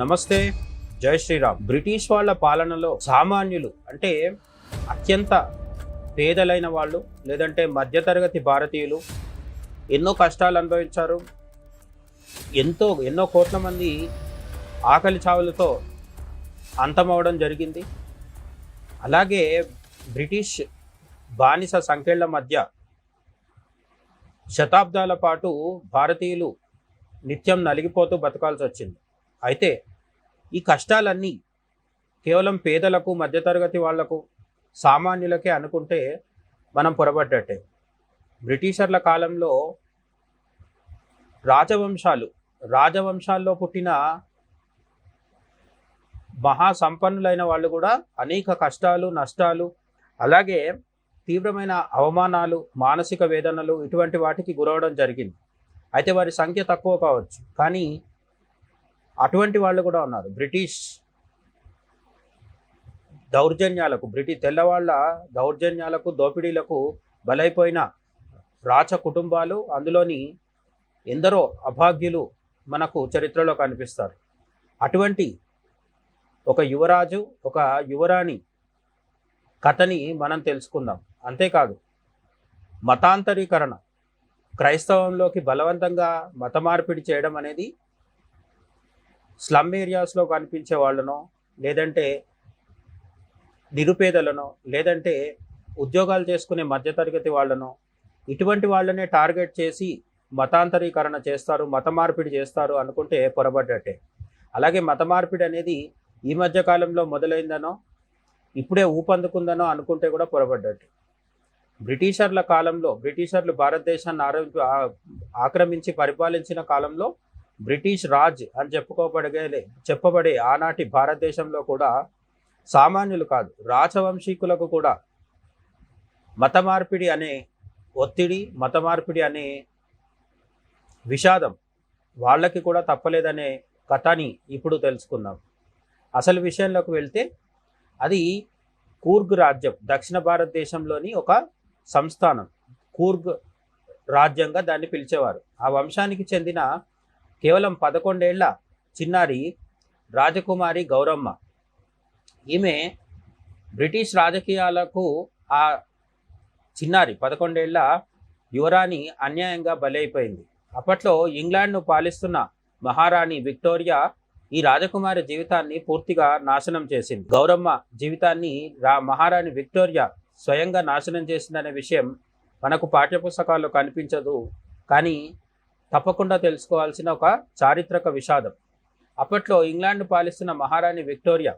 నమస్తే, జై శ్రీరామ్. బ్రిటిష్ వాళ్ళ పాలనలో సామాన్యులు అంటే అత్యంత పేదలైన వాళ్ళు, లేదంటే మధ్యతరగతి భారతీయులు ఎన్నో కష్టాలు అనుభవించారు. ఎన్నో కోట్ల మంది ఆకలి చావులతో అంతమవడం జరిగింది. అలాగే బ్రిటిష్ బానిస సంఖ్యల మధ్య శతాబ్దాల పాటు భారతీయులు నిత్యం నలిగిపోతూ బతకాల్సి వచ్చింది. అయితే ఈ కష్టాలన్నీ కేవలం పేదలకు, మధ్యతరగతి వాళ్లకు, సామాన్యులకే అనుకుంటే మనం పొరబడ్డట్టే. బ్రిటిషర్ల కాలంలో రాజవంశాల్లో పుట్టిన మహాసంపన్నులైన వాళ్ళు కూడా అనేక కష్టాలు, నష్టాలు, అలాగే తీవ్రమైన అవమానాలు, మానసిక వేదనలు ఇటువంటి వాటికి గురవడం జరిగింది. అయితే వారి సంఖ్య తక్కువ కావచ్చు, కానీ అటువంటి వాళ్ళు కూడా ఉన్నారు. బ్రిటిష్ తెల్లవాళ్ళ దౌర్జన్యాలకు, దోపిడీలకు బలైపోయిన రాచ కుటుంబాలు, అందులోని ఎందరో అభాగ్యులు మనకు చరిత్రలో కనిపిస్తారు. అటువంటి ఒక యువరాజు, ఒక యువరాణి కథని మనం తెలుసుకుందాం. అంతేకాదు, మతాంతరీకరణ, క్రైస్తవంలోకి బలవంతంగా మత మార్పిడి చేయడం అనేది స్లమ్ ఏరియాస్లో కనిపించే వాళ్ళనో, లేదంటే నిరుపేదలనో, లేదంటే ఉద్యోగాలు చేసుకునే మధ్యతరగతి వాళ్ళనో, ఇటువంటి వాళ్ళనే టార్గెట్ చేసి మతాంతరీకరణ చేస్తారు, మత మార్పిడి చేస్తారు అనుకుంటే పొరబడ్డట్టే. అలాగే మత మార్పిడి అనేది ఈ మధ్య కాలంలో మొదలైందనో, ఇప్పుడే ఊపందుకుందనో అనుకుంటే కూడా పొరబడ్డట్టు. బ్రిటిషర్ల కాలంలో, బ్రిటిషర్లు భారతదేశాన్ని ఆక్రమించి పరిపాలించిన కాలంలో బ్రిటిష్ రాజ్ అని చెప్పబడే ఆనాటి భారతదేశంలో కూడా సామాన్యులు కాదు, రాజవంశీకులకు కూడా మత మార్పిడి అనే ఒత్తిడి, మత మార్పిడి అనే విషాదం వాళ్ళకి కూడా తప్పలేదనే కథని ఇప్పుడు తెలుసుకుందాం. అసలు విషయంలోకి వెళ్తే, అది కూర్గ్ రాజ్యం, దక్షిణ భారతదేశంలోని ఒక సంస్థానం. కూర్గ్ రాజ్యంగా దాన్ని పిలిచేవారు. ఆ వంశానికి చెందిన కేవలం 11 ఏళ్ల చిన్నారి రాజకుమారి గౌరమ్మ. ఈమె బ్రిటిష్ రాజకీయాలకు ఆ చిన్నారి 11 ఏళ్ల యువరాణి అన్యాయంగా బలైపోయింది. అప్పట్లో ఇంగ్లాండ్ను పాలిస్తున్న మహారాణి విక్టోరియా ఈ రాజకుమారి జీవితాన్ని పూర్తిగా నాశనం చేసింది. గౌరమ్మ జీవితాన్ని మహారాణి విక్టోరియా స్వయంగా నాశనం చేసిందనే విషయం మనకు పాఠ్యపుస్తకాల్లో కనిపించదు, కానీ తప్పకుండా తెలుసుకోవాల్సిన ఒక చారిత్రక విషాదం. అప్పట్లో ఇంగ్లాండ్ పాలిస్తున్న మహారాణి విక్టోరియా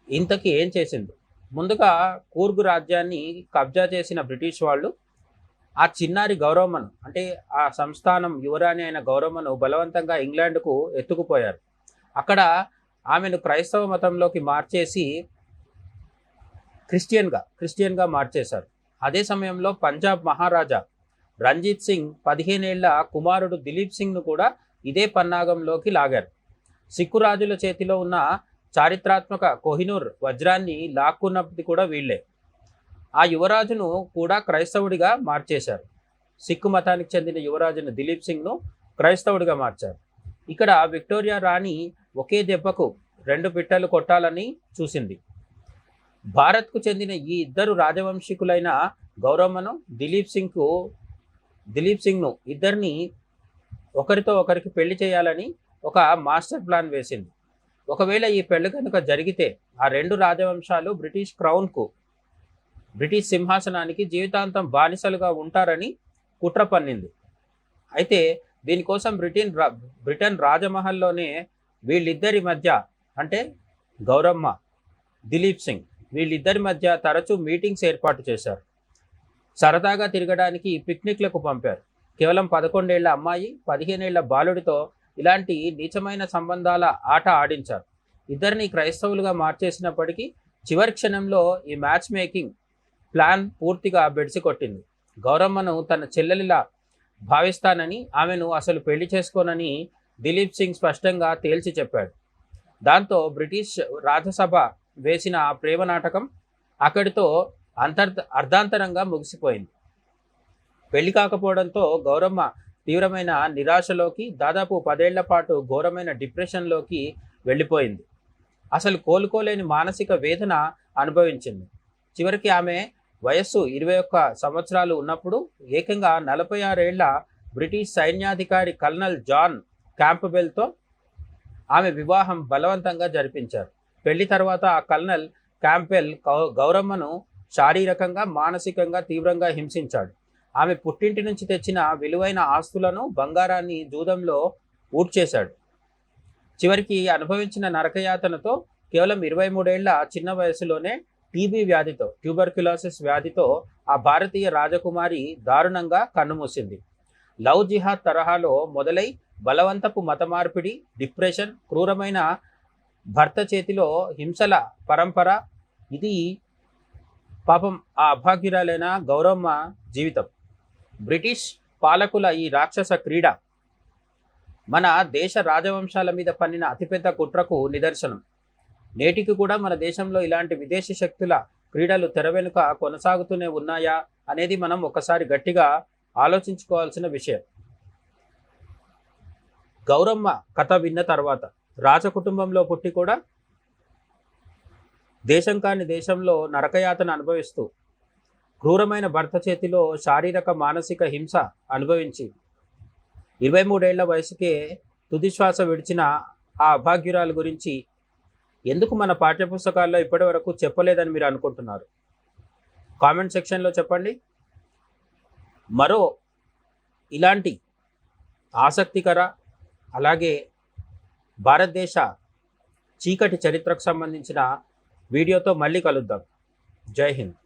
ఇంతకీ ఏం చేసింది? ముందుగా కూర్గు రాజ్యాన్ని కబ్జా చేసిన బ్రిటిష్ వాళ్ళు ఆ చిన్నారి గౌరమ్మను, అంటే ఆ సంస్థానం యువరాణి అయిన గౌరమ్మను బలవంతంగా ఇంగ్లాండ్కు ఎత్తుకుపోయారు. అక్కడ ఆమెను క్రైస్తవ మతంలోకి మార్చేసి క్రిస్టియన్గా మార్చేశారు. అదే సమయంలో పంజాబ్ మహారాజా రంజిత్ సింగ్ 15 ఏళ్ల కుమారుడు దిలీప్ సింగ్ను కూడా ఇదే పన్నాగంలోకి లాగారు. సిక్కు రాజుల చేతిలో ఉన్న చారిత్రాత్మక కోహినూర్ వజ్రాన్ని లాక్కున్నది కూడా వీళ్లే. ఆ యువరాజును కూడా క్రైస్తవుడిగా మార్చేశారు. సిక్కు మతానికి చెందిన యువరాజును దిలీప్ సింగ్ను క్రైస్తవుడిగా మార్చారు. ఇక్కడ విక్టోరియా రాణి ఒకే దెబ్బకు 2 పిట్టలు కొట్టాలని చూసింది. భారత్కు చెందిన ఈ ఇద్దరు రాజవంశీకులైన గౌరమ్మను, దిలీప్ సింగ్ను ఇద్దరిని ఒకరితో ఒకరికి పెళ్లి చేయాలని ఒక మాస్టర్ ప్లాన్ వేసింది. ఒకవేళ ఈ పెళ్లి కనుక జరిగితే ఆ 2 రాజవంశాలు బ్రిటిష్ సింహాసనానికి జీవితాంతం బానిసలుగా ఉంటారని కుట్ర పన్నింది. అయితే దీనికోసం బ్రిటన్ రాజమహల్లోనే వీళ్ళిద్దరి మధ్య, అంటే గౌరమ్మ, దిలీప్ సింగ్ వీళ్ళిద్దరి మధ్య తరచూ మీటింగ్స్ ఏర్పాటు చేశారు. సరదాగా తిరగడానికి పిక్నిక్లకు పంపారు. కేవలం 11 ఏళ్ల అమ్మాయి, 15 ఏళ్ల బాలుడితో ఇలాంటి నీచమైన సంబంధాల ఆట ఆడించారు. ఇద్దరిని క్రైస్తవులుగా మార్చేసినప్పటికీ చివరి క్షణంలో ఈ మ్యాచ్ మేకింగ్ ప్లాన్ పూర్తిగా బెడిసి కొట్టింది. గౌరమ్మను తన చెల్లెలిలా భావిస్తానని, ఆమెను అసలు పెళ్లి చేసుకోనని దిలీప్ సింగ్ స్పష్టంగా తేల్చి చెప్పాడు. దాంతో బ్రిటిష్ రాజసభ వేసిన ఆ ప్రేమ నాటకం అక్కడితో అర్ధాంతరంగా ముగిసిపోయింది. పెళ్లి కాకపోవడంతో గౌరమ్మ తీవ్రమైన నిరాశలోకి, దాదాపు 10 ఏళ్ల పాటు ఘోరమైన డిప్రెషన్లోకి వెళ్ళిపోయింది. అసలు కోలుకోలేని మానసిక వేదన అనుభవించింది. చివరికి ఆమె వయస్సు 21 సంవత్సరాలు ఉన్నప్పుడు ఏకంగా 46 ఏళ్ల బ్రిటిష్ సైన్యాధికారి కల్నల్ జాన్ క్యాంప్బెల్తో ఆమె వివాహం బలవంతంగా జరిపించారు. పెళ్లి తర్వాత ఆ కల్నల్ క్యాంప్బెల్ గౌరమ్మను శారీరకంగా, మానసికంగా తీవ్రంగా హింసించాడు. ఆమె పుట్టింటి నుంచి తెచ్చిన విలువైన ఆస్తులను, బంగారాన్ని జూదంలో ఊడ్చేశాడు. చివరికి అనుభవించిన నరకయాతనతో కేవలం 23 ఏళ్ల చిన్న వయసులోనే టీబీ వ్యాధితో, ట్యూబర్క్యులోసిస్ వ్యాధితో ఆ భారతీయ రాజకుమారి దారుణంగా కన్నుమూసింది. లవ్ జిహాద్ తరహాలో మొదలై బలవంతపు మత మార్పిడి, డిప్రెషన్, క్రూరమైన భర్త చేతిలో హింసల పరంపర. ఇది పాపం ఆ అభాగ్యురాలైన గౌరమ్మ జీవితం. బ్రిటిష్ పాలకుల ఈ రాక్షస క్రీడ మన దేశ రాజవంశాల మీద పన్నిన అతిపెద్ద కుట్రకు నిదర్శనం. నేటికి కూడా మన దేశంలో ఇలాంటి విదేశీ శక్తుల క్రీడలు తెర వెనుక కొనసాగుతూనే ఉన్నాయా అనేది మనం ఒకసారి గట్టిగా ఆలోచించుకోవాల్సిన విషయం. గౌరమ్మ కథ విన్న తర్వాత రాజకుటుంబంలో పుట్టి కూడా దేశం కాని దేశంలో నరకయాతన అనుభవిస్తూ, క్రూరమైన భర్త చేతిలో శారీరక, మానసిక హింస అనుభవించి 23 ఏళ్ల వయసుకే తుదిశ్వాస విడిచిన ఆ అభాగ్యురాలు గురించి ఎందుకు మన పాఠ్యపుస్తకాల్లో ఇప్పటి వరకు చెప్పలేదని మీరు అనుకుంటున్నారు? కామెంట్ సెక్షన్లో చెప్పండి. మరో ఇలాంటి ఆసక్తికర, అలాగే భారతదేశ చీకటి చరిత్రకు సంబంధించిన వీడియోతో మళ్ళీ కలుద్దాం. జై హింద్.